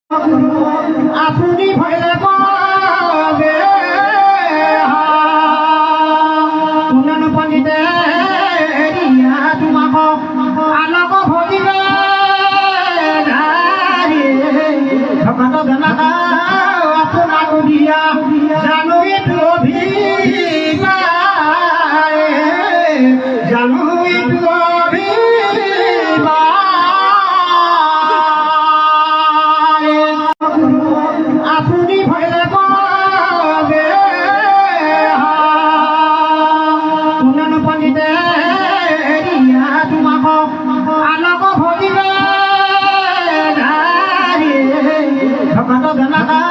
আপুনি ভইলে পাবে কোন পণ্ডিতে এৰিয়া তোমাক আনক ভজিবে ভকত জনক আপোনাক দিয়া জানুৰীত অভিবাৰে জানুৰীত আপুনি ভইলে পাবে কোন পণ্ডিতে এৰিয়া তোমাক আনক ভজিবে ভকত জনক